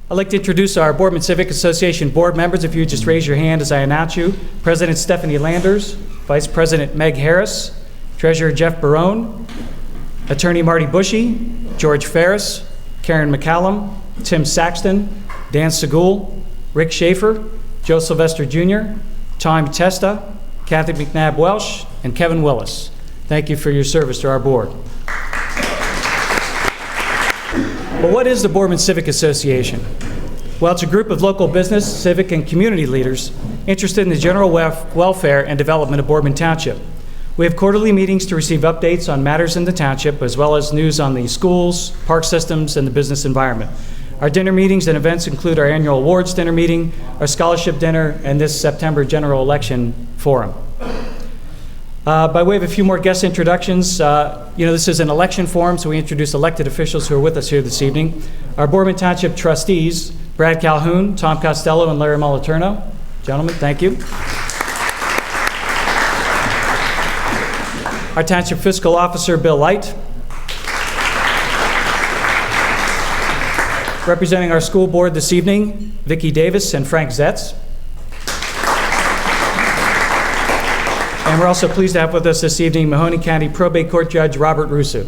I'd like to introduce our Boardman Civic Association board members. If you would just raise your hand as I announce you. President Stephanie Landers, Vice President Meg Harris, Treasurer Jeff Barone, Attorney Marty Bushy, George Ferris, Karen McCallum, Tim Saxton, Dan Segul, Rick Schaefer, Joe Sylvester Jr., Tom Testa, Kathy McNabb Welsh, and Kevin Willis. Thank you for your service to our board. Well, what is the Boardman Civic Association? Well, it's a group of local business, civic, and community leaders interested in the general welfare and development of Boardman Township. We have quarterly meetings to receive updates on matters in the township, as well as news on the schools, park systems, and the business environment. Our dinner meetings and events include our annual awards dinner meeting, our scholarship dinner, and this September general election forum. By way of a few more guest introductions, this is an election forum, so we introduce elected officials who are with us here this evening. Our Boardman Township trustees, Brad Calhoun, Tom Costello, and Larry Moliterno. Gentlemen, thank you. Our Township Fiscal Officer, Bill Light. Representing our school board this evening, Vicki Davis and Frank Zetz. And we're also pleased to have with us this evening Mahoney County Probate Court Judge Robert Russo.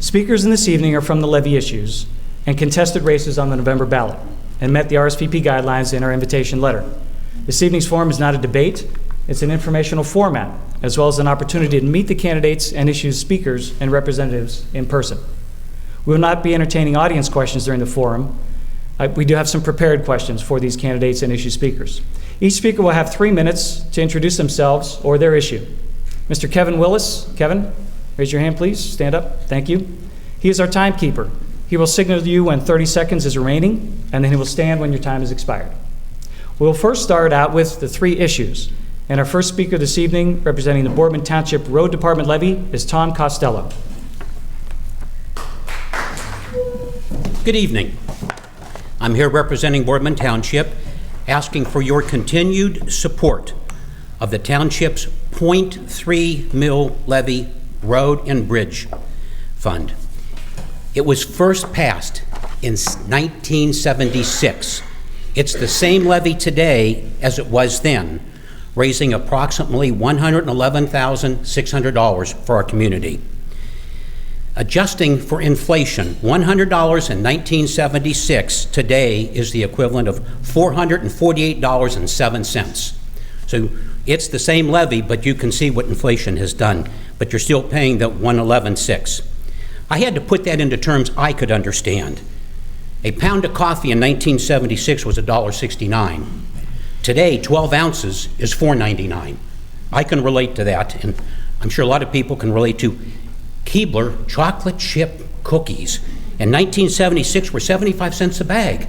Speakers in this evening are from the levy issues and contested races on the November ballot and met the RSVP guidelines in our invitation letter. This evening's forum is not a debate, it's an informational format, as well as an opportunity to meet the candidates and issue speakers and representatives in person. We will not be entertaining audience questions during the forum. We do have some prepared questions for these candidates and issue speakers. Each speaker will have 3 minutes to introduce themselves or their issue. Mr. Kevin Willis. Kevin, raise your hand, please. Stand up. Thank you. He is our timekeeper. He will signal to you when 30 seconds is remaining, and then he will stand when your time has expired. We'll first start out with the 3 issues. And our first speaker this evening, representing the Boardman Township Road Department levy, is Tom Costello. Good evening. I'm here representing Boardman Township, asking for your continued support of the township's .3 mil levy road and bridge fund. It was first passed in 1976. It's the same levy today as it was then, raising approximately $111,600 for our community. Adjusting for inflation, $100 in 1976 today is the equivalent of $448.07. So it's the same levy, but you can see what inflation has done, but you're still paying the $111,600. I had to put that into terms I could understand. A pound of coffee in 1976 was $1.69. Today, 12 ounces is $4.99. I can relate to that, and I'm sure a lot of people can relate to Keebler chocolate chip cookies. In 1976 were 75 cents a bag.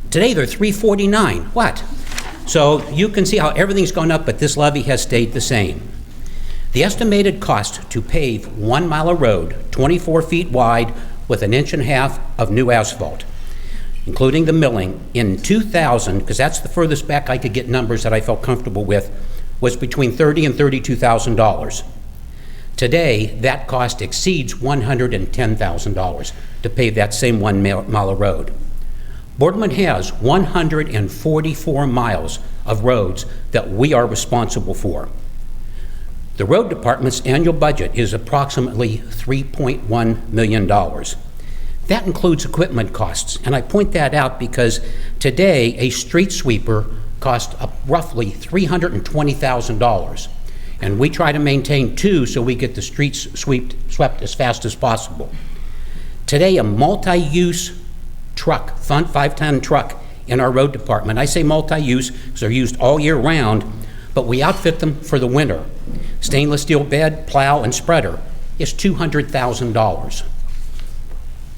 Today they're $3.49. What? So you can see how everything's gone up, but this levy has stayed the same. The estimated cost to pave 1 mile of road, 24 feet wide, with 1.5 inches of new asphalt, including the milling, in 2000, because that's the furthest back I could get numbers that I felt comfortable with, was between $30,000 and $32,000. Today, that cost exceeds $110,000 to pave that same 1 mile of road. Boardman has 144 miles of roads that we are responsible for. The road department's annual budget is approximately $3.1 million. That includes equipment costs, and I point that out because today a street sweeper costs roughly $320,000, and we try to maintain 2 so we get the streets swept as fast as possible. Today, a multi-use truck, 5-ton truck in our road department, I say multi-use because they're used all year round, but we outfit them for the winter. Stainless steel bed, plow, and spreader is $200,000.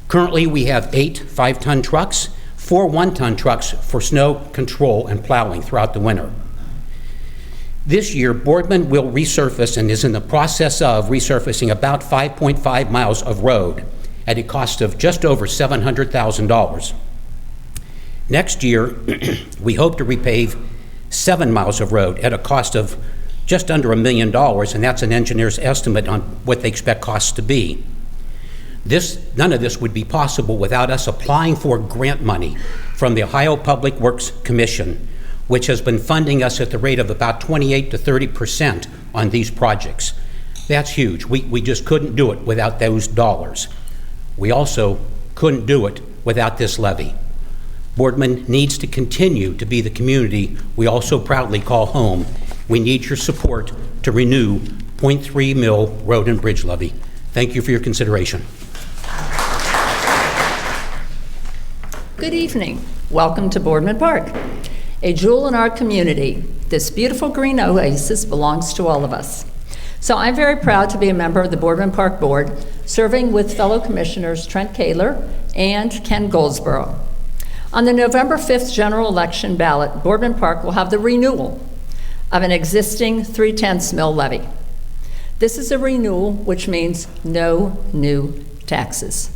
Currently, we have 8 5-ton trucks, 4 1-ton trucks for snow control and plowing throughout the winter. This year, Boardman will resurface and is in the process of resurfacing about 5.5 miles of road at a cost of just over $700,000. Next year, we hope to repave 7 miles of road at a cost of just under $1 million, and that's an engineer's estimate on what they expect costs to be. None of this would be possible without us applying for grant money from the Ohio Public Works Commission, which has been funding us at the rate of about 28 to 30% on these projects. That's huge. We just couldn't do it without those dollars. We also couldn't do it without this levy. Boardman needs to continue to be the community we all so proudly call home. We need your support to renew .3 mil road and bridge levy. Thank you for your consideration. Good evening. Welcome to Boardman Park, a jewel in our community. This beautiful green oasis belongs to all of us. So I'm very proud to be a member of the Boardman Park Board, serving with fellow commissioners Trent Kaler and Ken Goldsboro. On the November 5th general election ballot, Boardman Park will have the renewal of an existing 3/10 mil levy. This is a renewal, which means no new taxes.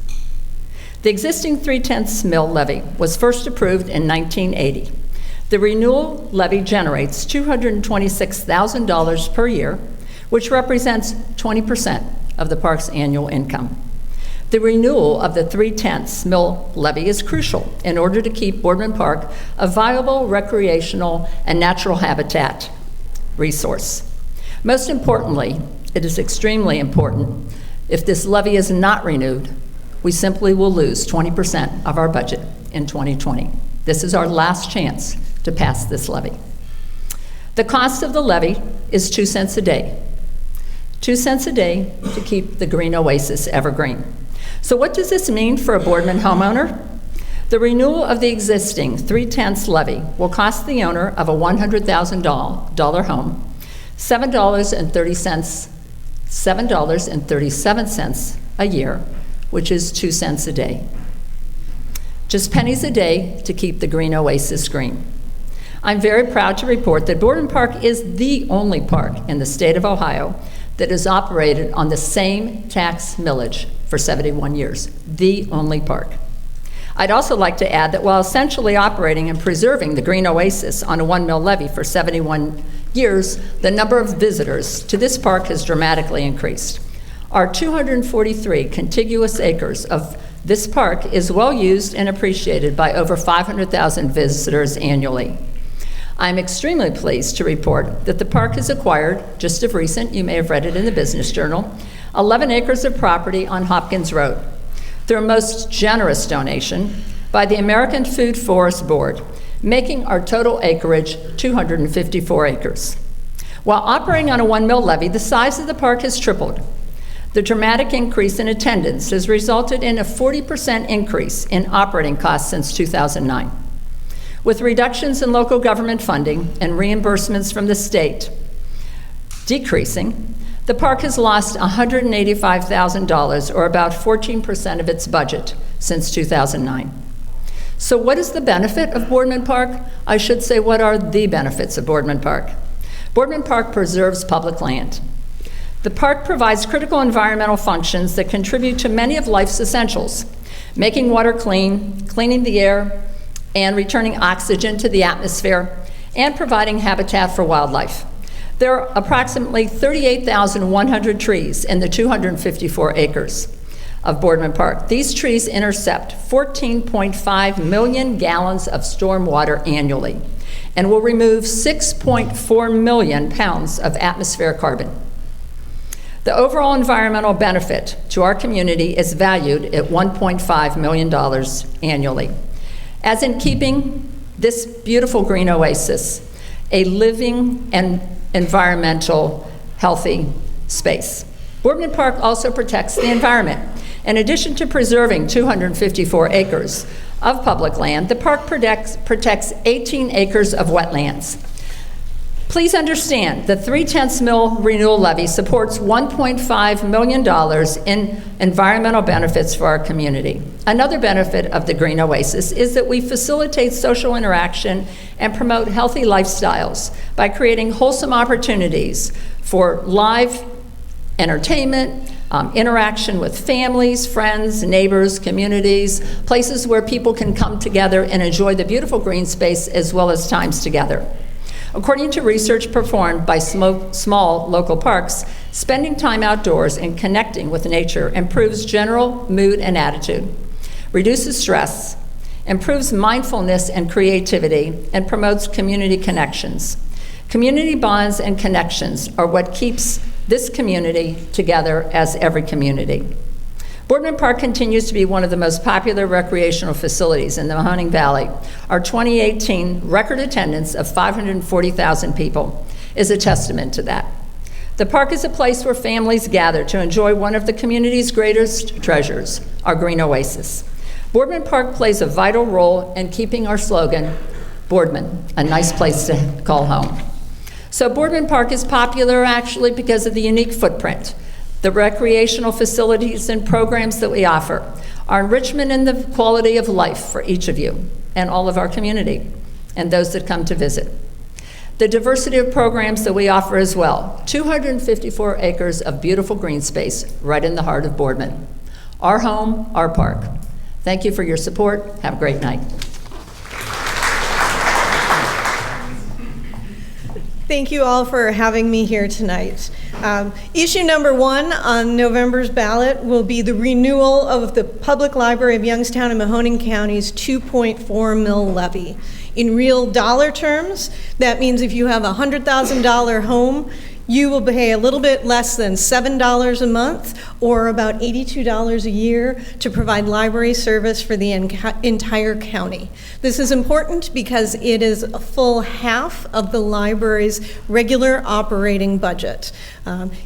The existing 3/10 mil levy was first approved in 1980. The renewal levy generates $226,000 per year, which represents 20% of the park's annual income. The renewal of the 3/10 mil levy is crucial in order to keep Boardman Park a viable recreational and natural habitat resource. Most importantly, it is extremely important, if this levy is not renewed, we simply will lose 20% of our budget in 2020. This is our last chance to pass this levy. The cost of the levy is 2 cents a day. 2 cents a day to keep the green oasis evergreen. So what does this mean for a Boardman homeowner? The renewal of the existing 3/10 levy will cost the owner of a $100,000 home $7.37 a year, which is 2 cents a day. Just pennies a day to keep the green oasis green. I'm very proud to report that Boardman Park is the only park in the state of Ohio that has operated on the same tax millage for 71 years, the only park. I'd also like to add that while essentially operating and preserving the green oasis on a 1 mil levy for 71 years, the number of visitors to this park has dramatically increased. Our 243 contiguous acres of this park is well used and appreciated by over 500,000 visitors annually. I'm extremely pleased to report that the park has acquired, just of recent, you may have read it in the Business Journal, 11 acres of property on Hopkins Road through a most generous donation by the American Food Forest Board, making our total acreage 254 acres. While operating on a 1 mil levy, the size of the park has tripled. The dramatic increase in attendance has resulted in a 40% increase in operating costs since 2009. With reductions in local government funding and reimbursements from the state decreasing, the park has lost $185,000, or about 14% of its budget, since 2009. So what is the benefit of Boardman Park? I should say, what are the benefits of Boardman Park? Boardman Park preserves public land. The park provides critical environmental functions that contribute to many of life's essentials, making water clean, cleaning the air, and returning oxygen to the atmosphere, and providing habitat for wildlife. There are approximately 38,100 trees in the 254 acres of Boardman Park. These trees intercept 14.5 million gallons of storm water annually and will remove 6.4 million pounds of atmospheric carbon. The overall environmental benefit to our community is valued at $1.5 million annually. As in keeping this beautiful green oasis a living and environmental healthy space. Boardman Park also protects the environment. In addition to preserving 254 acres of public land, the park protects 18 acres of wetlands. Please understand, the 3/10 mil renewal levy supports $1.5 million in environmental benefits for our community. Another benefit of the Green Oasis is that we facilitate social interaction and promote healthy lifestyles by creating wholesome opportunities for live entertainment, interaction with families, friends, neighbors, communities, places where people can come together and enjoy the beautiful green space as well as times together. According to research performed by small local parks, Spending time outdoors and connecting with nature improves general mood and attitude, reduces stress, improves mindfulness and creativity, and promotes community connections. Community bonds and connections are what keeps this community together, as every community. Boardman Park continues to be one of the most popular recreational facilities in the Mahoning Valley. Our 2018 record attendance of 540,000 people is a testament to that. The park is a place where families gather to enjoy one of the community's greatest treasures, our green oasis. Boardman Park plays a vital role in keeping our slogan, Boardman, a nice place to call home. So Boardman Park is popular actually because of the unique footprint, the recreational facilities and programs that we offer, our enrichment in the quality of life for each of you and all of our community and those that come to visit. The diversity of programs that we offer as well, 254 acres of beautiful green space right in the heart of Boardman. Our home, our park. Thank you for your support. Have a great night. Thank you all for having me here tonight. Issue number 1 on November's ballot will be the renewal of the Public Library of Youngstown and Mahoning County's $2.4 million levy. In real dollar terms, that means if you have a $100,000 home, you will pay a little bit less than $7 a month, or about $82 a year, to provide library service for the entire county. This is important because it is a full half of the library's regular operating budget.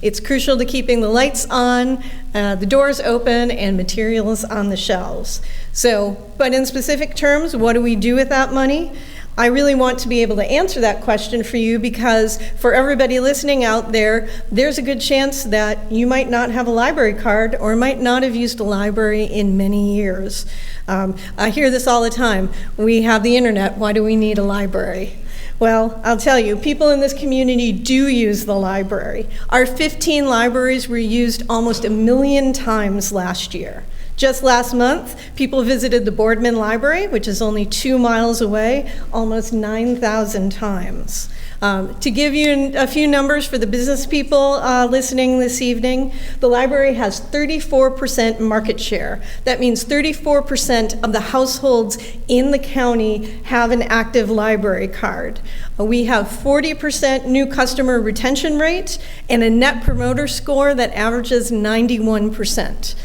It's crucial to keeping the lights on, the doors open, and materials on the shelves. But in specific terms, what do we do with that money? I really want to be able to answer that question for you, because for everybody listening out there, there's a good chance that you might not have a library card or might not have used a library in many years. I hear this all the time. We have the internet, why do we need a library? Well, I'll tell you, people in this community do use the library. Our 15 libraries were used almost 1 million times last year. Just last month, people visited the Boardman Library, which is only 2 miles away, almost 9,000 times. To give you a few numbers for the business people listening this evening, the library has 34% market share. That means 34% of the households in the county have an active library card. We have 40% new customer retention rate and a net promoter score that averages 91%.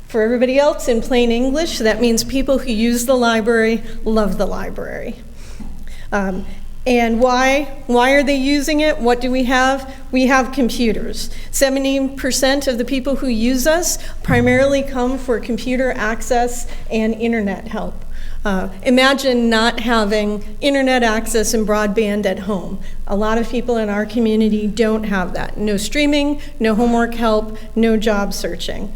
For everybody else, in plain English, that means people who use the library love the library. And why are they using it? What do we have? We have computers. 70% of the people who use us primarily come for computer access and internet help. Imagine not having internet access and broadband at home. A lot of people in our community don't have that. No streaming, no homework help, no job searching.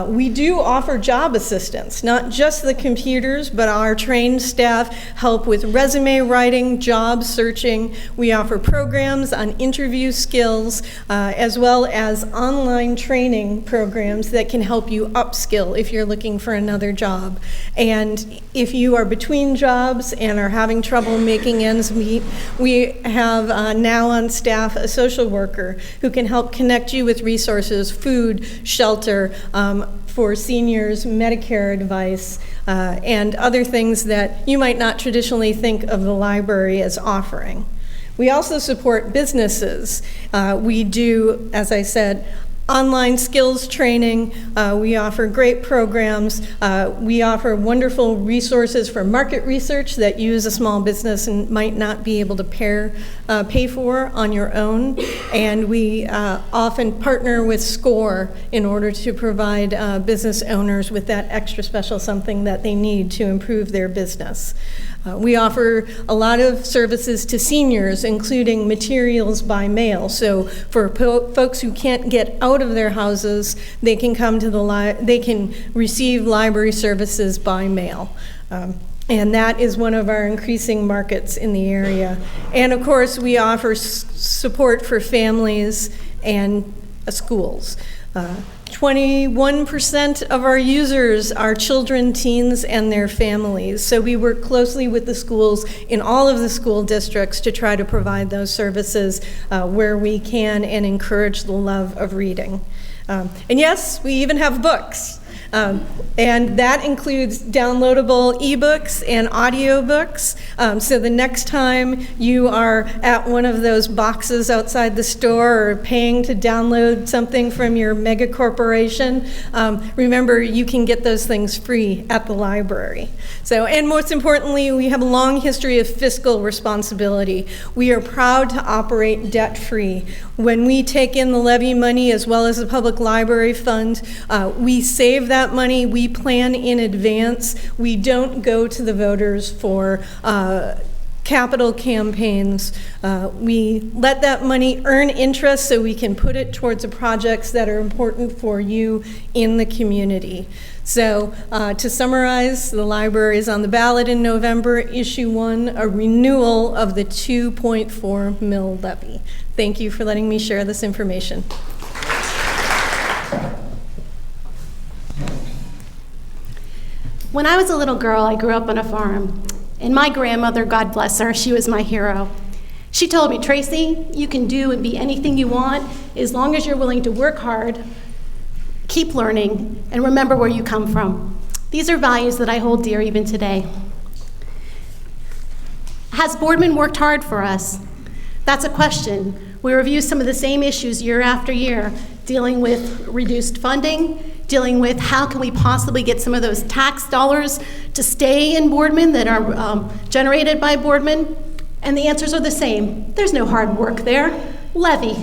We do offer job assistance, not just the computers, but our trained staff help with resume writing, job searching. We offer programs on interview skills, as well as online training programs that can help you upskill if you're looking for another job. And if you are between jobs and are having trouble making ends meet, we have now on staff a social worker who can help connect you with resources, food, shelter, for seniors, Medicare advice, and other things that you might not traditionally think of the library as offering. We also support businesses. We do, as I said, online skills training. We offer great programs. We offer wonderful resources for market research that you as a small business and might not be able to pay for on your own. And we often partner with SCORE in order to provide business owners with that extra special something that they need to improve their business. We offer a lot of services to seniors, including materials by mail. So for folks who can't get out of their houses, they can come to they can receive library services by mail. And that is one of our increasing markets in the area. And of course, we offer support for families and schools. 21% of our users are children, teens, and their families. So we work closely with the schools in all of the school districts to try to provide those services where we can and encourage the love of reading. And yes, we even have books. And that includes downloadable ebooks and audiobooks. So the next time you are at one of those boxes outside the store or paying to download something from your mega corporation, remember you can get those things free at the library. So, and most importantly, we have a long history of fiscal responsibility. We are proud to operate debt-free. When we take in the levy money as well as the public library fund, we save that money, we plan in advance. We don't go to the voters for capital campaigns. We let that money earn interest so we can put it towards the projects that are important for you in the community. So to summarize, the library is on the ballot in November. Issue 1, a renewal of the 2.4 mil levy. Thank you for letting me share this information. When I was a little girl, I grew up on a farm, and my grandmother, God bless her, she was my hero. She told me, Tracy, you can do and be anything you want as long as you're willing to work hard, keep learning, and remember where you come from. These are values that I hold dear even today. Has Boardman worked hard for us? That's a question. We review some of the same issues year after year, dealing with reduced funding, dealing with how can we possibly get some of those tax dollars to stay in Boardman that are generated by Boardman, and the answers are the same. There's no hard work there. Levy,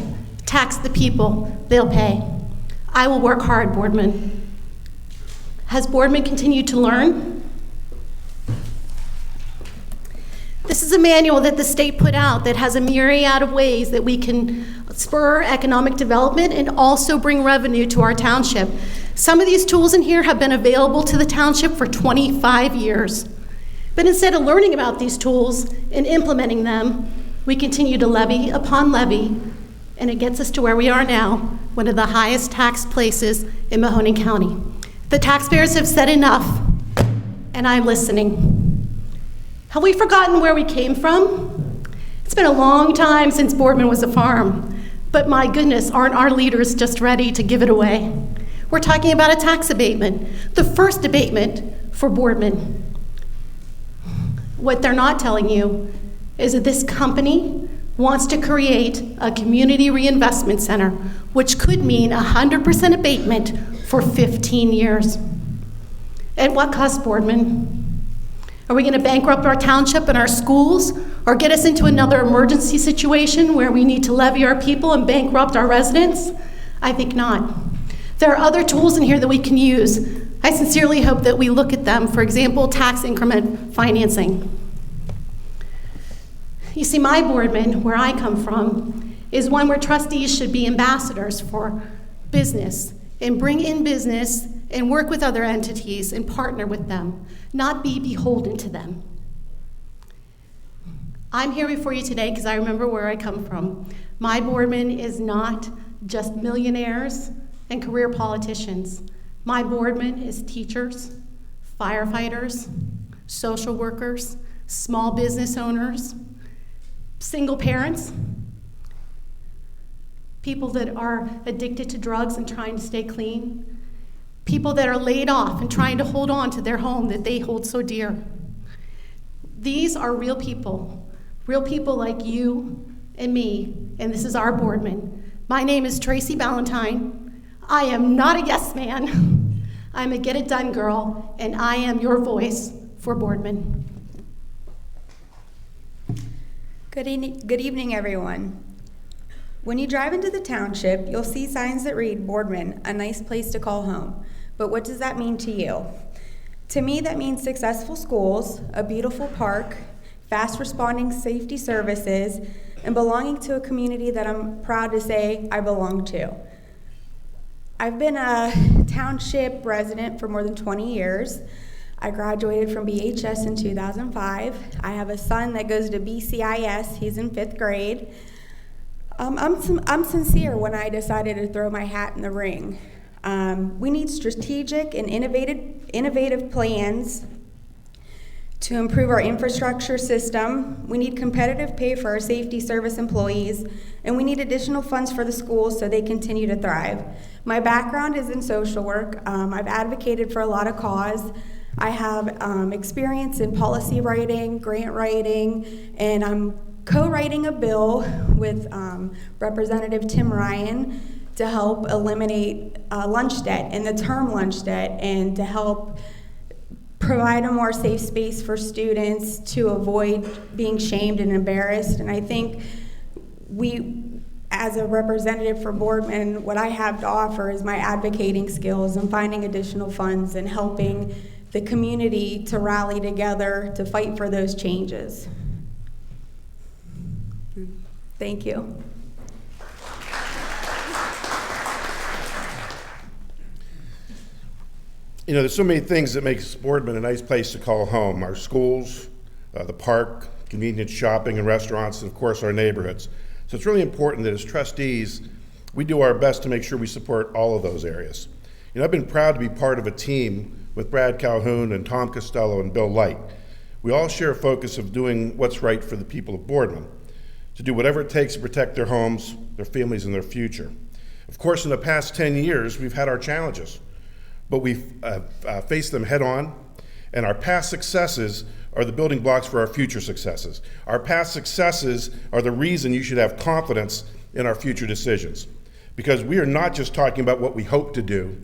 tax the people, they'll pay. I will work hard, Boardman. Has Boardman continued to learn? This is a manual that the state put out that has a myriad of ways that we can spur economic development and also bring revenue to our township. Some of these tools in here have been available to the township for 25 years. But instead of learning about these tools and implementing them, we continue to levy upon levy, and it gets us to where we are now, one of the highest taxed places in Mahoning County. The taxpayers have said enough, and I'm listening. Have we forgotten where we came from? It's been a long time since Boardman was a farm, but my goodness, aren't our leaders just ready to give it away? We're talking about a tax abatement, the first abatement for Boardman. What they're not telling you is that this company wants to create a community reinvestment center, which could mean 100% abatement for 15 years. At what cost, Boardman? Are we going to bankrupt our township and our schools, or get us into another emergency situation where we need to levy our people and bankrupt our residents? I think not. There are other tools in here that we can use. I sincerely hope that we look at them. For example, tax increment financing. You see, my Boardman, where I come from, is one where trustees should be ambassadors for business and bring in business and work with other entities and partner with them, not be beholden to them. I'm here before you today because I remember where I come from. My Boardman is not just millionaires and career politicians. My Boardman is teachers, firefighters, social workers, small business owners, single parents, people that are addicted to drugs and trying to stay clean, people that are laid off and trying to hold on to their home that they hold so dear. These are real people like you and me, and this is our Boardman. My name is Tracy Ballantyne. I am not a yes man. I'm a get it done girl, and I am your voice for Boardman. Good evening, everyone. When you drive into the township, you'll see signs that read Boardman, a nice place to call home. But what does that mean to you? To me, that means successful schools, a beautiful park, fast responding safety services, and belonging to a community that I'm proud to say I belong to. I've been a township resident for more than 20 years. I graduated from BHS in 2005. I have a son that goes to BCIS. He's in 5th grade. I'm sincere when I decided to throw my hat in the ring. We need strategic and innovative plans to improve our infrastructure system. We need competitive pay for our safety service employees, and we need additional funds for the schools so they continue to thrive. My background is in social work. I've advocated for a lot of cause. I have experience in policy writing, grant writing, and I'm co-writing a bill with Representative Tim Ryan to help eliminate lunch debt and the term lunch debt, and to help provide a more safe space for students to avoid being shamed and embarrassed. And I think as a representative for Boardman, what I have to offer is my advocating skills and finding additional funds and helping the community to rally together to fight for those changes. Thank you. You know, there's so many things that make Boardman a nice place to call home. Our schools, the park, convenient shopping and restaurants, and of course our neighborhoods. So it's really important that as trustees, we do our best to make sure we support all of those areas. You know, I've been proud to be part of a team with Brad Calhoun and Tom Costello and Bill Light. We all share a focus of doing what's right for the people of Boardman, to do whatever it takes to protect their homes, their families, and their future. Of course, in the past 10 years, we've had our challenges, but we've faced them head on, and our past successes are the building blocks for our future successes. Our past successes are the reason you should have confidence in our future decisions, because we are not just talking about what we hope to do,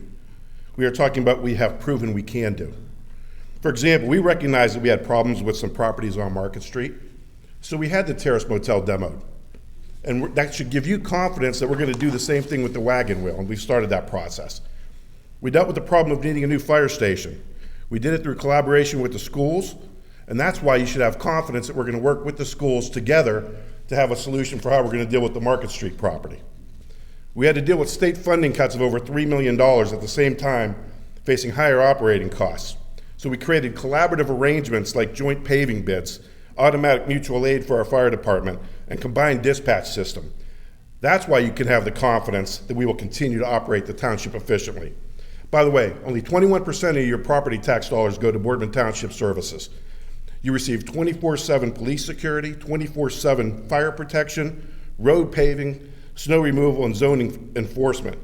we are talking about what we have proven we can do. For example, we recognized that we had problems with some properties on Market Street, so we had the Terrace Motel demoed. And that should give you confidence that we're going to do the same thing with the wagon wheel, and we've started that process. We dealt with the problem of needing a new fire station. We did it through collaboration with the schools, and that's why you should have confidence that we're going to work with the schools together to have a solution for how we're going to deal with the Market Street property. We had to deal with state funding cuts of over $3 million at the same time facing higher operating costs. So we created collaborative arrangements like joint paving bids, automatic mutual aid for our fire department, and combined dispatch system. That's why you can have the confidence that we will continue to operate the township efficiently. By the way, only 21% of your property tax dollars go to Boardman Township services. You receive 24/7 police security, 24/7 fire protection, road paving, snow removal, and zoning enforcement.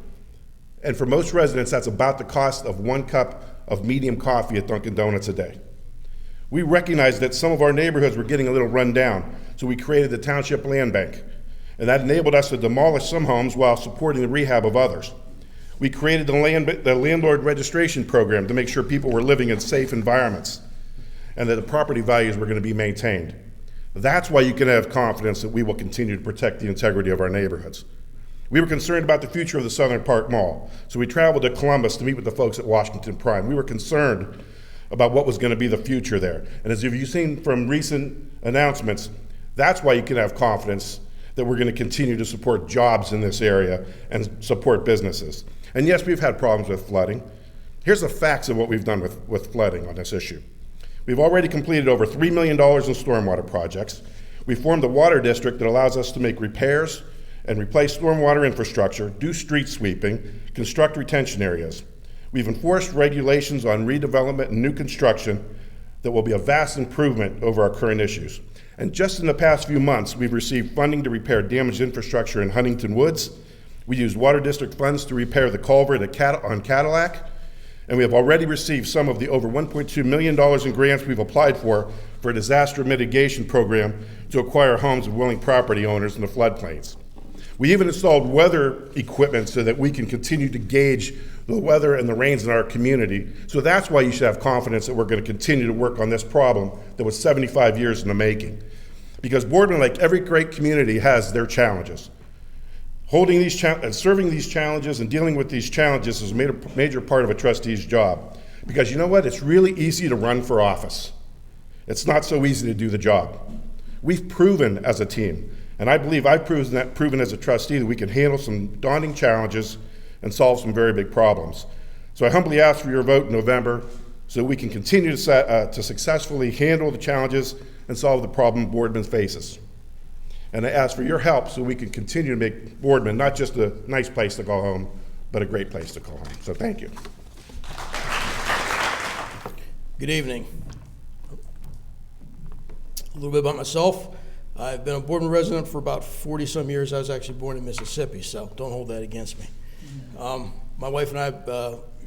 And for most residents, that's about the cost of 1 cup of medium coffee at Dunkin' Donuts a day. We recognized that some of our neighborhoods were getting a little run down, so we created the Township Land Bank. And that enabled us to demolish some homes while supporting the rehab of others. We created the landlord registration program to make sure people were living in safe environments and that the property values were going to be maintained. That's why you can have confidence that we will continue to protect the integrity of our neighborhoods. We were concerned about the future of the Southern Park Mall, so we traveled to Columbus to meet with the folks at Washington Prime. We were concerned about what was going to be the future there. And as you've seen from recent announcements, that's why you can have confidence that we're going to continue to support jobs in this area and support businesses. And yes, we've had problems with flooding. Here's the facts of what we've done with flooding on this issue. We've already completed over $3 million in stormwater projects. We formed a water district that allows us to make repairs and replace stormwater infrastructure, do street sweeping, construct retention areas. We've enforced regulations on redevelopment and new construction that will be a vast improvement over our current issues. And just in the past few months, we've received funding to repair damaged infrastructure in Huntington Woods. We used water district funds to repair the culvert on Cadillac, and we have already received some of the over $1.2 million in grants we've applied for a disaster mitigation program to acquire homes of willing property owners in the floodplains. We even installed weather equipment so that we can continue to gauge the weather and the rains in our community. So that's why you should have confidence that we're going to continue to work on this problem that was 75 years in the making. Because Boardman, like every great community, has their challenges. Serving these challenges and dealing with these challenges is a major part of a trustee's job. Because you know what? It's really easy to run for office. It's not so easy to do the job. We've proven as a team, and I believe I've proven as a trustee that we can handle some daunting challenges and solve some very big problems. So I humbly ask for your vote in November so we can continue to successfully handle the challenges and solve the problem Boardman faces. And I ask for your help so we can continue to make Boardman not just a nice place to go home, but a great place to call home. So thank you. Good evening. A little bit about myself. I've been a Boardman resident for about 40-some years. I was actually born in Mississippi, so don't hold that against me. My wife and I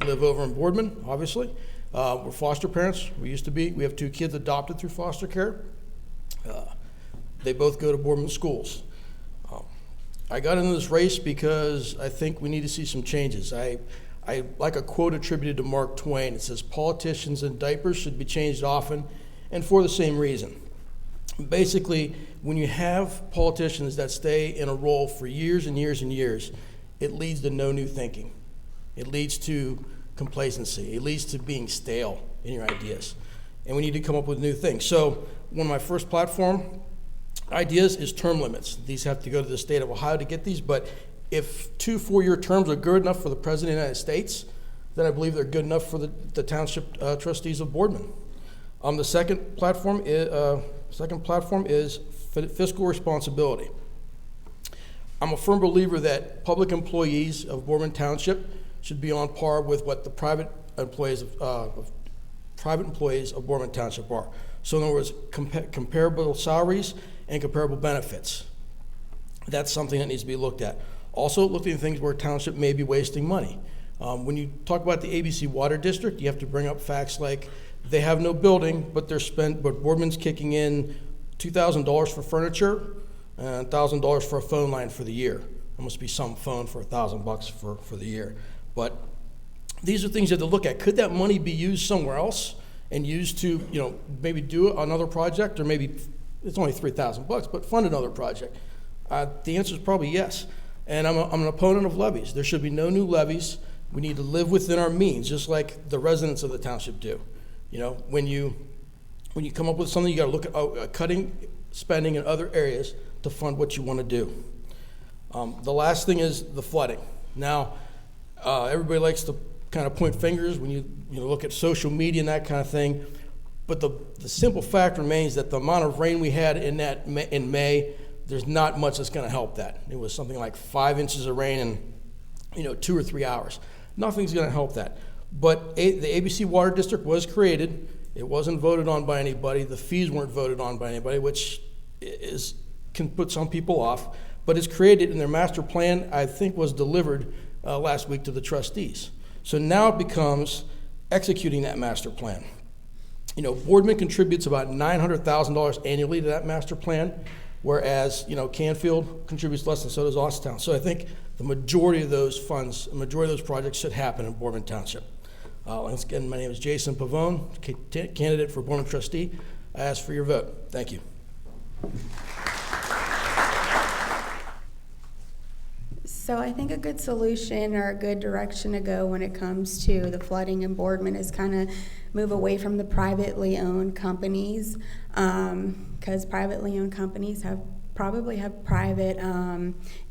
live over in Boardman, obviously. We're foster parents. We used to be. We have 2 kids adopted through foster care. They both go to Boardman schools. I got into this race because I think we need to see some changes. I like a quote attributed to Mark Twain. It says, "Politicians in diapers should be changed often and for the same reason." Basically, when you have politicians that stay in a role for years and years and years, it leads to no new thinking. It leads to complacency. It leads to being stale in your ideas. And we need to come up with new things. So one of my first platform ideas is term limits. These have to go to the state of Ohio to get these, but if 2 4-year terms are good enough for the President of the United States, then I believe they're good enough for the township trustees of Boardman. The second platform is fiscal responsibility. I'm a firm believer that public employees of Boardman Township should be on par with what the private employees of Boardman Township are. So in other words, comparable salaries and comparable benefits. That's something that needs to be looked at. Also, looking at things where township may be wasting money. When you talk about the ABC Water District, you have to bring up facts like they have no building, but Boardman's kicking in $2,000 for furniture and $1,000 for a phone line for the year. There must be some phone for $1,000 for the year. But these are things you have to look at. Could that money be used somewhere else and used to, maybe do another project, or maybe it's only $3,000, but fund another project? The answer is probably yes. And I'm an opponent of levies. There should be no new levies. We need to live within our means, just like the residents of the township do. When you come up with something, you got to look at cutting spending in other areas to fund what you want to do. The last thing is the flooding. Now, everybody likes to kind of point fingers when you look at social media and that kind of thing, but the simple fact remains that the amount of rain we had in May, there's not much that's going to help that. It was something like 5 inches of rain in 2 or 3 hours. Nothing's going to help that. But the ABC Water District was created. It wasn't voted on by anybody. The fees weren't voted on by anybody, which can put some people off. But it's created, and their master plan, I think, was delivered last week to the trustees. So now it becomes executing that master plan. Boardman contributes about $900,000 annually to that master plan, whereas Canfield contributes less, and so does Austintown. So I think the majority of those funds, the majority of those projects should happen in Boardman Township. Once again, my name is Jason Pavone, candidate for Boardman trustee. I ask for your vote. Thank you. So I think a good solution or a good direction to go when it comes to the flooding in Boardman is kind of move away from the privately owned companies, because privately owned companies probably have private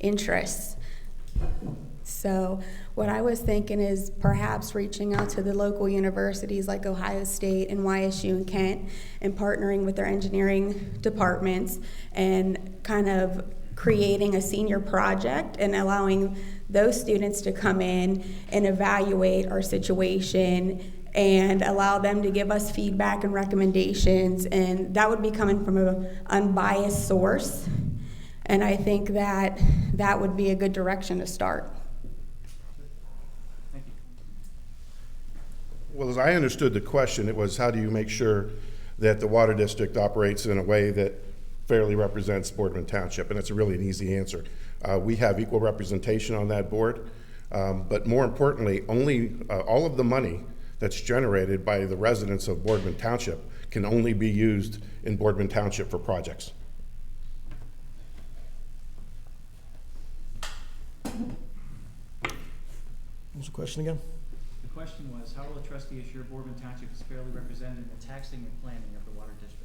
interests. So what I was thinking is perhaps reaching out to the local universities like Ohio State and YSU and Kent and partnering with their engineering departments and kind of creating a senior project and allowing those students to come in and evaluate our situation and allow them to give us feedback and recommendations, and that would be coming from an unbiased source. And I think that would be a good direction to start. Thank you. Well, as I understood the question, it was how do you make sure that the water district operates in a way that fairly represents Boardman Township? And it's really an easy answer. We have equal representation on that board, but more importantly, only all of the money that's generated by the residents of Boardman Township can only be used in Boardman Township for projects. What was the question again? The question was, how will a trustee assure Boardman Township is fairly represented in the taxing and planning of the water district?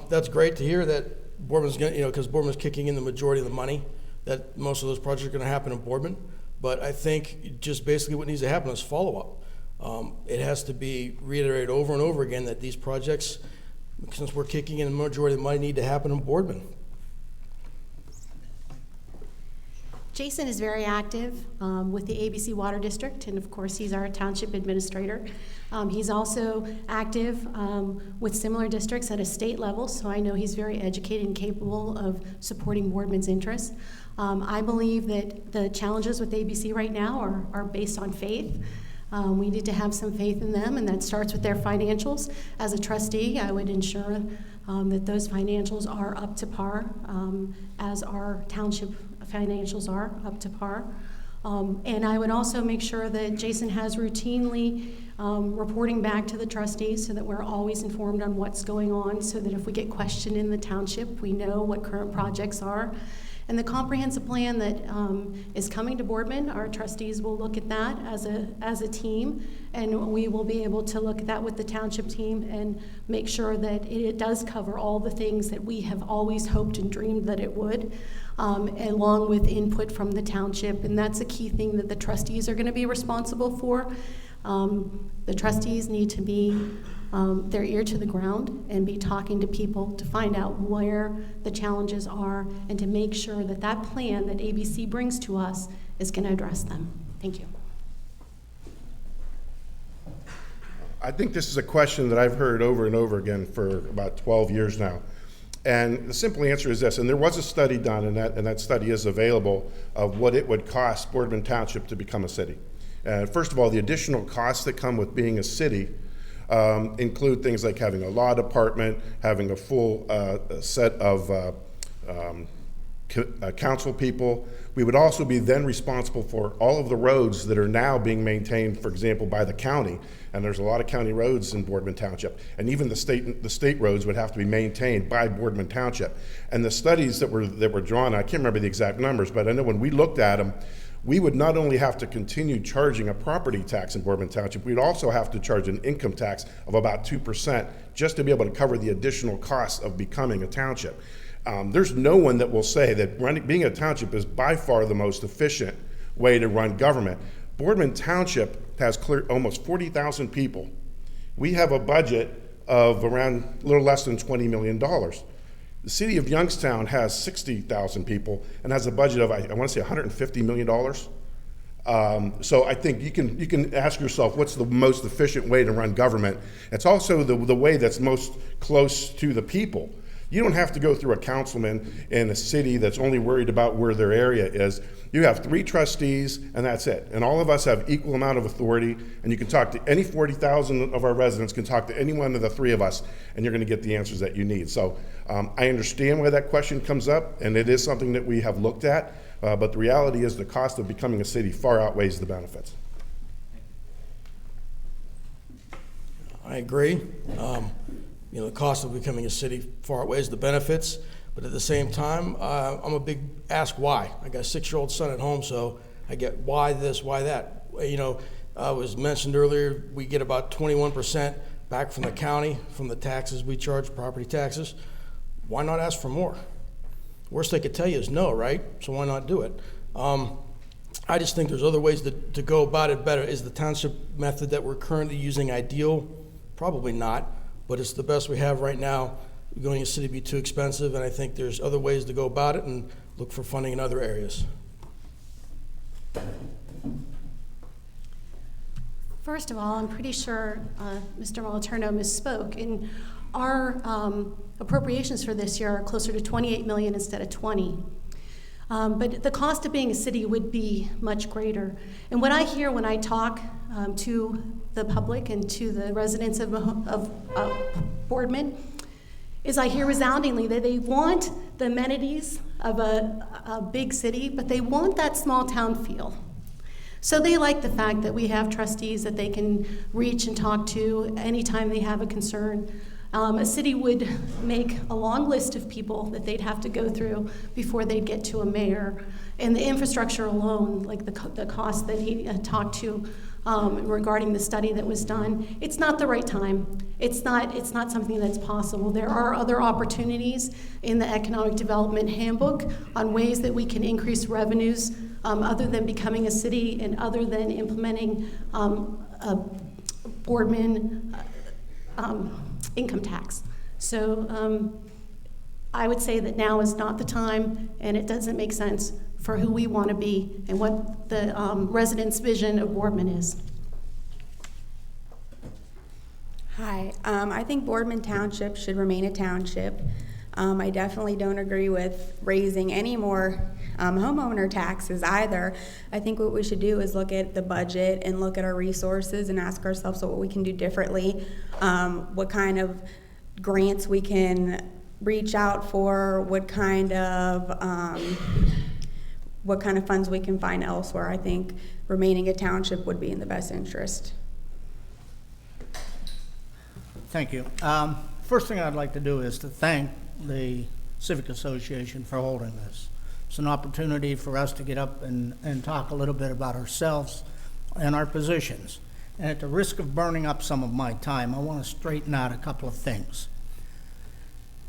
That's great to hear that Boardman's going to, because Boardman's kicking in the majority of the money, that most of those projects are going to happen in Boardman. But I think just basically what needs to happen is follow-up. It has to be reiterated over and over again that these projects, since we're kicking in the majority of the money, need to happen in Boardman. Jason is very active with the ABC Water District, and of course, he's our township administrator. He's also active with similar districts at a state level, so I know he's very educated and capable of supporting Boardman's interests. I believe that the challenges with ABC right now are based on faith. We need to have some faith in them, and that starts with their financials. As a trustee, I would ensure that those financials are up to par, as our township financials are up to par. And I would also make sure that Jason has routinely reporting back to the trustees so that we're always informed on what's going on, so that if we get questioned in the township, we know what current projects are. And the comprehensive plan that is coming to Boardman, our trustees will look at that as a team, and we will be able to look at that with the township team and make sure that it does cover all the things that we have always hoped and dreamed that it would, along with input from the township. And that's a key thing that the trustees are going to be responsible for. The trustees need to be their ear to the ground and be talking to people to find out where the challenges are and to make sure that that plan that ABC brings to us is going to address them. Thank you. I think this is a question that I've heard over and over again for about 12 years now. And the simple answer is this, and there was a study done, and that study is available, of what it would cost Boardman Township to become a city. First of all, the additional costs that come with being a city include things like having a law department, having a full set of council people. We would also be then responsible for all of the roads that are now being maintained, for example, by the county. And there's a lot of county roads in Boardman Township. And even the state roads would have to be maintained by Boardman Township. And the studies that were drawn, I can't remember the exact numbers, but I know when we looked at them, we would not only have to continue charging a property tax in Boardman Township, we'd also have to charge an income tax of about 2% just to be able to cover the additional costs of becoming a township. There's no one that will say that being a township is by far the most efficient way to run government. Boardman Township has almost 40,000 people. We have a budget of around a little less than $20 million. The city of Youngstown has 60,000 people and has a budget of, I want to say, $150 million. So I think you can ask yourself, what's the most efficient way to run government? It's also the way that's most close to the people. You don't have to go through a councilman in a city that's only worried about where their area is. You have 3 trustees, and that's it. And all of us have equal amount of authority, and you can talk to any 40,000 of our residents, can talk to any one of the 3 of us, and you're going to get the answers that you need. So I understand why that question comes up, and it is something that we have looked at, but the reality is the cost of becoming a city far outweighs the benefits. I agree. The cost of becoming a city far outweighs the benefits, but at the same time, I'm a big ask why. I got a 6-year-old son at home, so I get why this, why that. Was mentioned earlier, we get about 21% back from the county, from the taxes we charge, property taxes. Why not ask for more? Worst they could tell you is no, right? So why not do it? I just think there's other ways to go about it better. Is the township method that we're currently using ideal? Probably not. But it's the best we have right now. Going to a city would be too expensive, and I think there's other ways to go about it and look for funding in other areas. First of all, I'm pretty sure Mr. Moliterno misspoke. In our appropriations for this year are closer to $28 million instead of 20. But the cost of being a city would be much greater. And what I hear when I talk to the public and to the residents of Boardman is I hear resoundingly that they want the amenities of a big city, but they want that small town feel. So they like the fact that we have trustees that they can reach and talk to anytime they have a concern. A city would make a long list of people that they'd have to go through before they'd get to a mayor. And the infrastructure alone, like the cost that he talked to regarding the study that was done, it's not the right time. It's not something that's possible. There are other opportunities in the Economic Development Handbook on ways that we can increase revenues other than becoming a city and other than implementing a Boardman income tax. So I would say that now is not the time, and it doesn't make sense for who we want to be and what the residents' vision of Boardman is. Hi, I think Boardman Township should remain a township. I definitely don't agree with raising any more homeowner taxes either. I think what we should do is look at the budget and look at our resources and ask ourselves what we can do differently, what kind of grants we can reach out for, what kind of funds we can find elsewhere. I think remaining a township would be in the best interest. Thank you. First thing I'd like to do is to thank the Civic Association for holding this. It's an opportunity for us to get up and talk a little bit about ourselves and our positions. And at the risk of burning up some of my time, I want to straighten out a couple of things.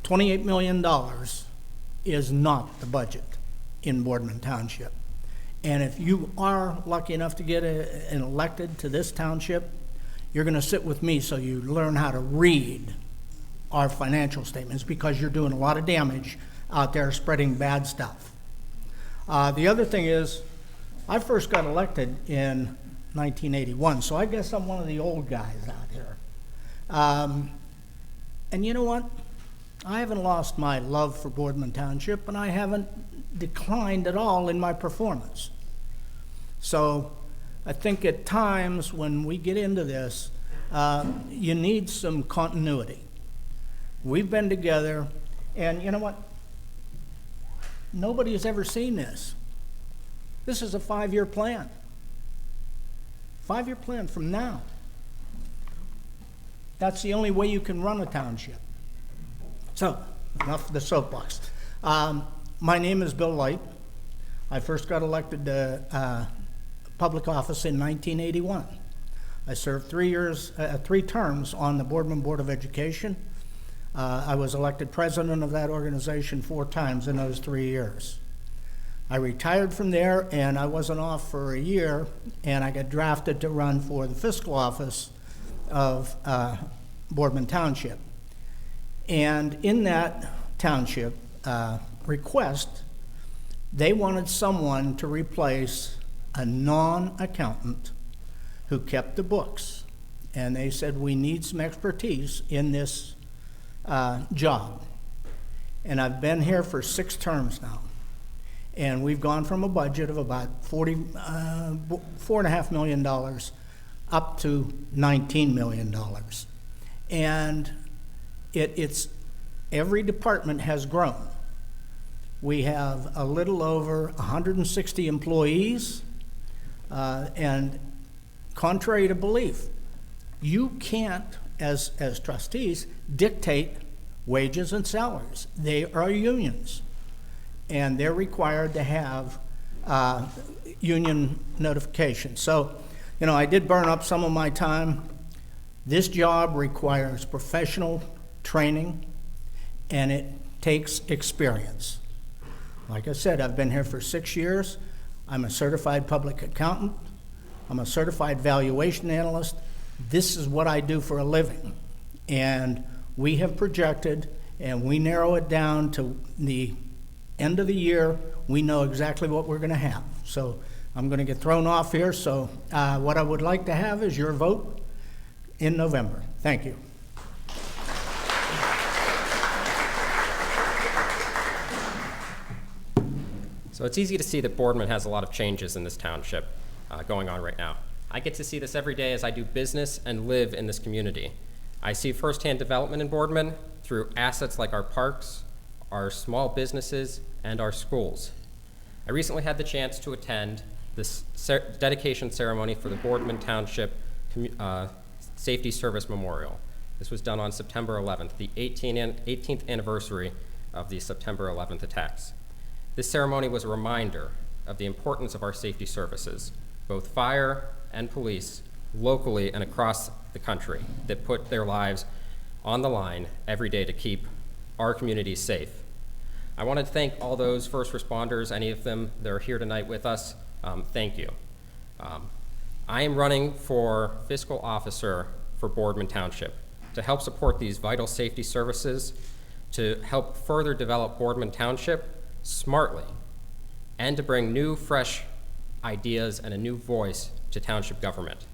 $28 million is not the budget in Boardman Township. And if you are lucky enough to get elected to this township, you're going to sit with me so you learn how to read our financial statements, because you're doing a lot of damage out there spreading bad stuff. The other thing is, I first got elected in 1981, so I guess I'm one of the old guys out here. And you know what? I haven't lost my love for Boardman Township, and I haven't declined at all in my performance. So I think at times when we get into this, you need some continuity. We've been together, and you know what? Nobody has ever seen this. This is a 5-year plan. 5-year plan from now. That's the only way you can run a township. So, enough of the soapbox. My name is Bill Light. I first got elected to public office in 1981. I served 3 terms on the Boardman Board of Education. I was elected president of that organization 4 times in those 3 years. I retired from there, and I wasn't off for a year, and I got drafted to run for the fiscal office of Boardman Township. And in that township request, they wanted someone to replace a non-accountant who kept the books. And they said, we need some expertise in this job. And I've been here for 6 terms now. And we've gone from a budget of about $4.5 million up to $19 million. And it's every department has grown. We have a little over 160 employees, and contrary to belief, you can't, as trustees, dictate wages and salaries. They are unions, and they're required to have union notification. So, you know, I did burn up some of my time. This job requires professional training, and it takes experience. Like I said, I've been here for 6 years. I'm a certified public accountant. I'm a certified valuation analyst. This is what I do for a living. And we have projected, and we narrow it down to the end of the year. We know exactly what we're going to have. So I'm going to get thrown off here. So what I would like to have is your vote in November. Thank you. So it's easy to see that Boardman has a lot of changes in this township going on right now. I get to see this every day as I do business and live in this community. I see firsthand development in Boardman through assets like our parks, our small businesses, and our schools. I recently had the chance to attend this dedication ceremony for the Boardman Township Safety Service Memorial. This was done on September 11th, the 18th anniversary of the September 11th attacks. This ceremony was a reminder of the importance of our safety services, both fire and police, locally and across the country, that put their lives on the line every day to keep our communities safe. I want to thank all those first responders, any of them that are here tonight with us. Thank you. I am running for fiscal officer for Boardman Township to help support these vital safety services, to help further develop Boardman Township smartly, and to bring new, fresh ideas and a new voice to township government.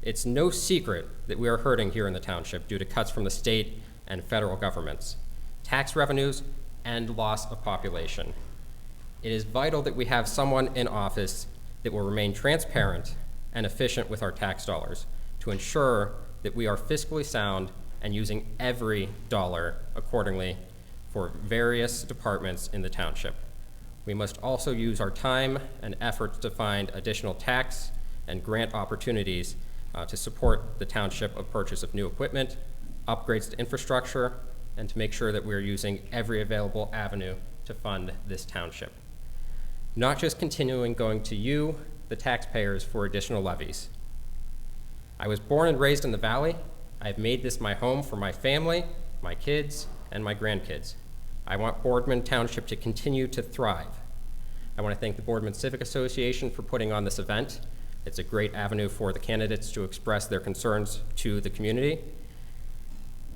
It's no secret that we are hurting here in the township due to cuts from the state and federal governments, tax revenues, and loss of population. It is vital that we have someone in office that will remain transparent and efficient with our tax dollars to ensure that we are fiscally sound and using every dollar accordingly for various departments in the township. We must also use our time and efforts to find additional tax and grant opportunities to support the township of purchase of new equipment, upgrades to infrastructure, and to make sure that we're using every available avenue to fund this township. Not just continuing going to you, the taxpayers, for additional levies. I was born and raised in the Valley. I've made this my home for my family, my kids, and my grandkids. I want Boardman Township to continue to thrive. I want to thank the Boardman Civic Association for putting on this event. It's a great avenue for the candidates to express their concerns to the community.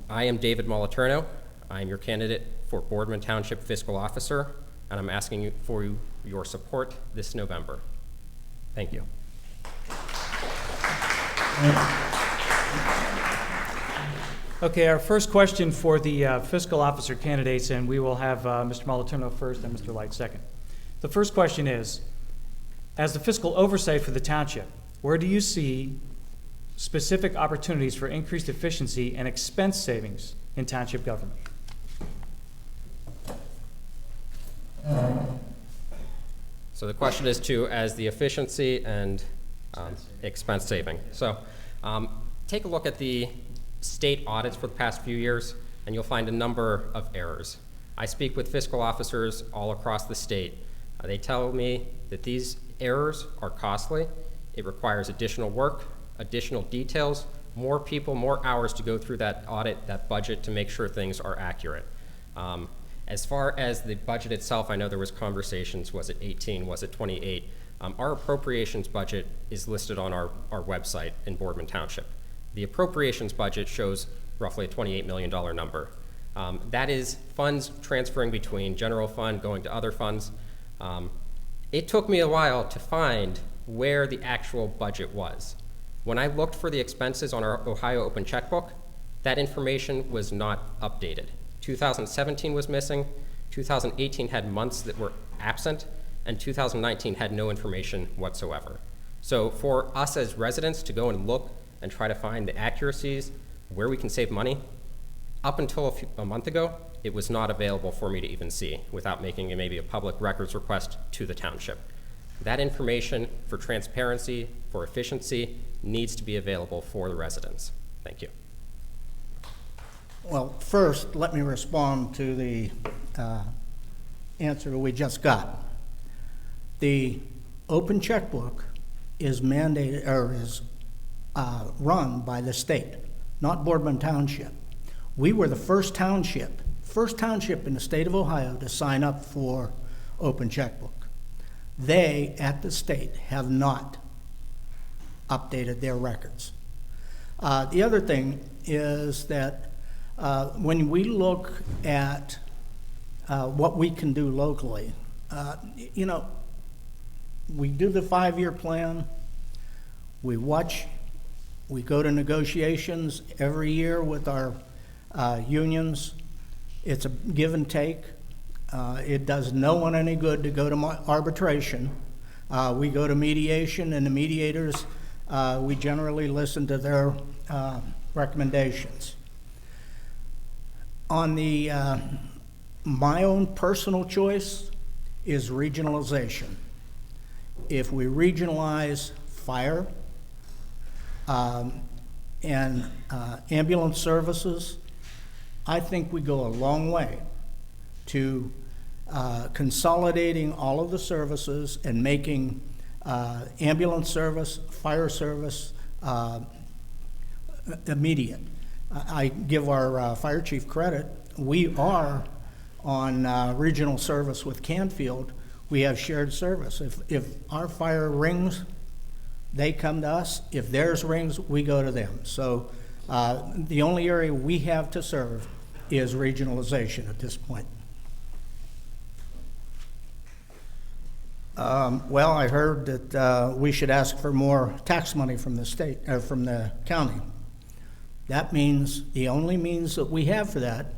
I am David Moliterno. I am your candidate for Boardman Township Fiscal Officer, and I'm asking you for your support this November. Thank you. Okay, our first question for the fiscal officer candidates, and we will have Mr. Moliterno first and Mr. Light second. The first question is, as the fiscal oversight for the township, where do you see specific opportunities for increased efficiency and expense savings in township government? So the question is as the efficiency and expense saving. So take a look at the state audits for the past few years, and you'll find a number of errors. I speak with fiscal officers all across the state. They tell me that these errors are costly. It requires additional work, additional details, more people, more hours to go through that audit, that budget, to make sure things are accurate. As far as the budget itself, I know there was conversations, was it 18, was it 28? Our appropriations budget is listed on our website in Boardman Township. The appropriations budget shows roughly a $28 million number. That is funds transferring between general fund, going to other funds. It took me a while to find where the actual budget was. When I looked for the expenses on our Ohio Open Checkbook, that information was not updated. 2017 was missing, 2018 had months that were absent, and 2019 had no information whatsoever. So for us as residents to go and look and try to find the accuracies, where we can save money, up until a month ago, it was not available for me to even see without making maybe a public records request to the township. That information for transparency, for efficiency, needs to be available for the residents. Thank you. Well, first, let me respond to the answer we just got. The open checkbook is mandated, or is run by the state, not Boardman Township. We were the first township in the state of Ohio to sign up for open checkbook. They, at the state, have not updated their records. The other thing is that when we look at what we can do locally, you know, we do the 5-year plan, we watch, we go to negotiations every year with our unions. It's a give and take. It does no one any good to go to arbitration. We go to mediation, and the mediators, we generally listen to their recommendations. On the, my own personal choice is regionalization. If we regionalize fire and ambulance services, I think we go a long way to consolidating all of the services and making ambulance service, fire service immediate. I give our fire chief credit. We are on regional service with Canfield. We have shared service. If our fire rings, they come to us. If theirs rings, we go to them. So the only area we have to serve is regionalization at this point. Well, I heard that we should ask for more tax money from the state, from the county. That means, the only means that we have for that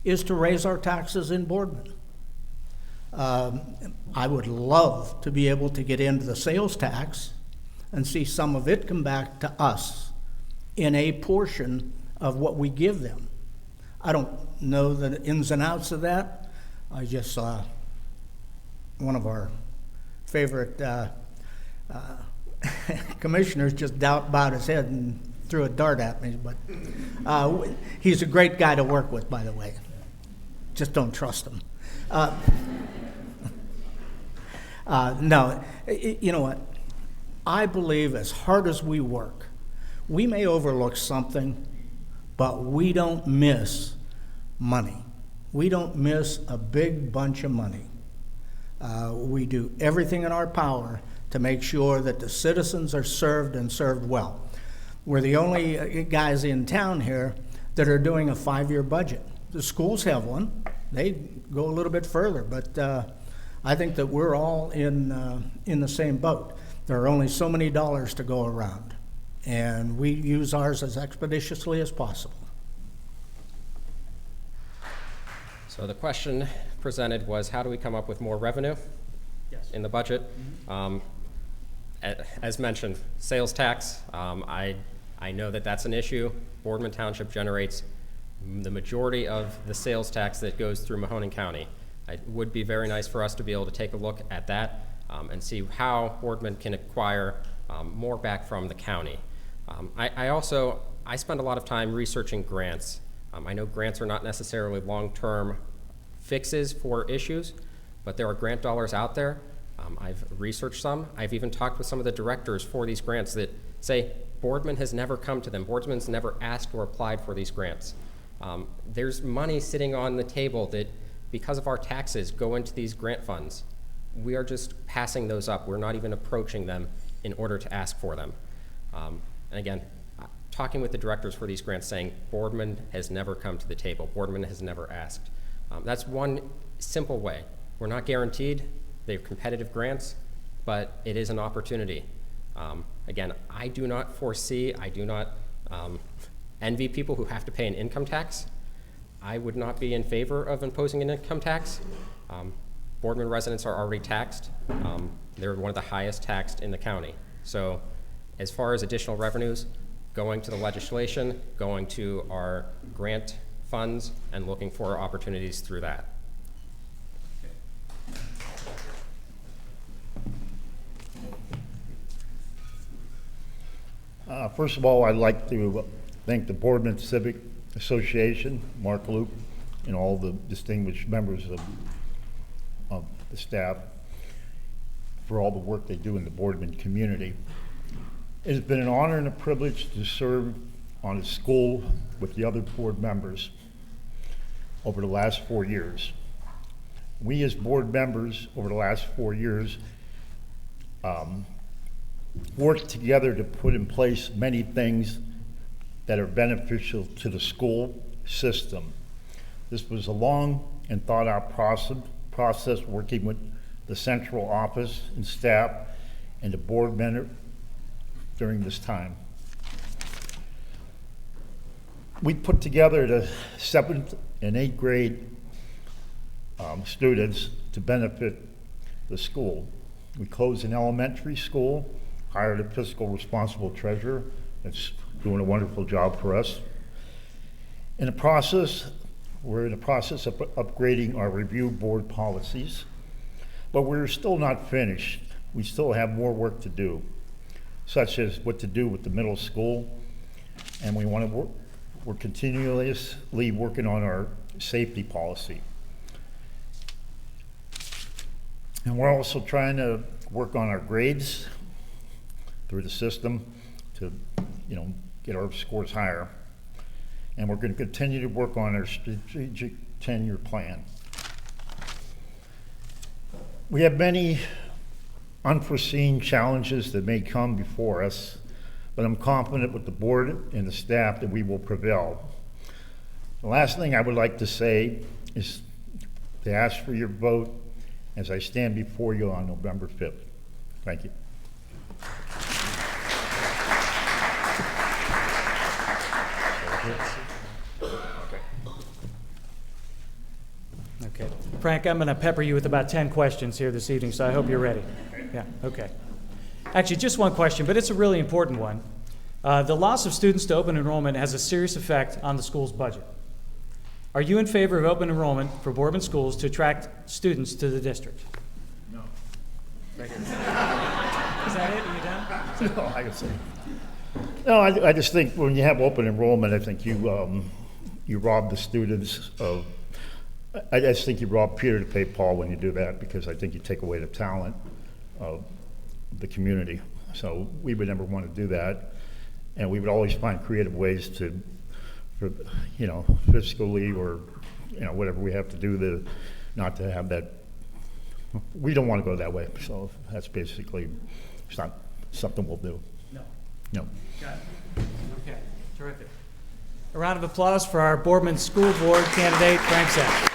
is to raise our taxes in Boardman. I would love to be able to get into the sales tax and see some of it come back to us in a portion of what we give them. I don't know the ins and outs of that. I just saw one of our favorite commissioners just bowed his head and threw a dart at me, but he's a great guy to work with, by the way. Just don't trust him. No, you know what? I believe as hard as we work, we may overlook something, but we don't miss money. We don't miss a big bunch of money. We do everything in our power to make sure that the citizens are served and served well. We're the only guys in town here that are doing a 5-year budget. The schools have one. They go a little bit further, but I think that we're all in the same boat. There are only so many dollars to go around, and we use ours as expeditiously as possible. So the question presented was, how do we come up with more revenue in the budget? As mentioned, sales tax, I know that that's an issue. Boardman Township generates the majority of the sales tax that goes through Mahoning County. It would be very nice for us to be able to take a look at that and see how Boardman can acquire more back from the county. I spend a lot of time researching grants. I know grants are not necessarily long-term fixes for issues, but there are grant dollars out there. I've researched some. I've even talked with some of the directors for these grants that say Boardman has never come to them. Boardman's never asked or applied for these grants. There's money sitting on the table that, because of our taxes, go into these grant funds. We are just passing those up. We're not even approaching them in order to ask for them. And again, talking with the directors for these grants saying Boardman has never come to the table. Boardman has never asked. That's one simple way. We're not guaranteed. They're competitive grants, but it is an opportunity. Again, I do not foresee, I do not envy people who have to pay an income tax. I would not be in favor of imposing an income tax. Boardman residents are already taxed. They're one of the highest taxed in the county. So as far as additional revenues, going to the legislation, going to our grant funds, and looking for opportunities through that. First of all, I'd like to thank the Boardman Civic Association, Mark Luke, and all the distinguished members of the staff for all the work they do in the Boardman community. It has been an honor and a privilege to serve on a school with the other board members over the last 4 years. We as board members over the last 4 years worked together to put in place many things that are beneficial to the school system. This was a long and thought out process working with the central office and staff and the board member during this time. We put together the 7th and 8th grade students to benefit the school. We closed an elementary school, hired a fiscal responsible treasurer that's doing a wonderful job for us. We're in the process of upgrading our review board policies, but we're still not finished. We still have more work to do, such as what to do with the middle school, and we're continuously working on our safety policy. And we're also trying to work on our grades through the system to, get our scores higher. And we're going to continue to work on our strategic tenure plan. We have many unforeseen challenges that may come before us, but I'm confident with the board and the staff that we will prevail. The last thing I would like to say is to ask for your vote as I stand before you on November 5th. Thank you. Okay. Frank, I'm going to pepper you with about 10 questions here this evening, so I hope you're ready. Yeah, okay. Actually, just one question, but it's a really important one. The loss of students to open enrollment has a serious effect on the school's budget. Are you in favor of open enrollment for Boardman schools to attract students to the district? No. Is that it? Are you done? No, I can say. No, I just think when you have open enrollment, I think you rob the students of. I just think you rob Peter to pay Paul when you do that, because I think you take away the talent of the community. So we would never want to do that, and we would always find creative ways to, fiscally or whatever we have to do not to have that. We don't want to go that way. So that's basically, it's not something we'll do. No. Got it. Okay, terrific. A round of applause for our Boardman School Board candidate, Frank Sack.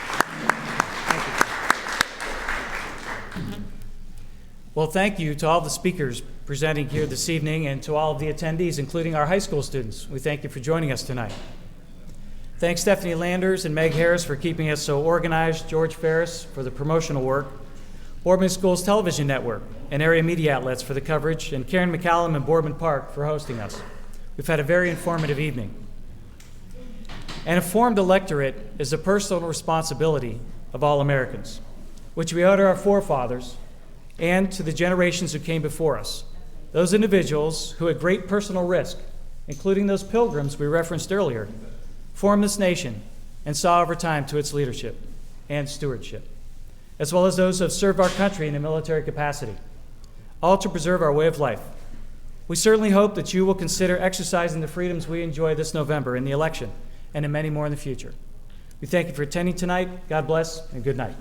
Well, thank you to all the speakers presenting here this evening and to all of the attendees, including our high school students. We thank you for joining us tonight. Thanks Stephanie Landers and Meg Harris for keeping us so organized, George Ferris for the promotional work, Boardman Schools Television Network and area media outlets for the coverage, and Karen McCallum and Boardman Park for hosting us. We've had a very informative evening. An informed electorate is a personal responsibility of all Americans, which we owe to our forefathers and to the generations who came before us, those individuals who at great personal risk, including those pilgrims we referenced earlier, formed this nation and saw over time to its leadership and stewardship, as well as those who have served our country in a military capacity, all to preserve our way of life. We certainly hope that you will consider exercising the freedoms we enjoy this November in the election and in many more in the future. We thank you for attending tonight. God bless and good night.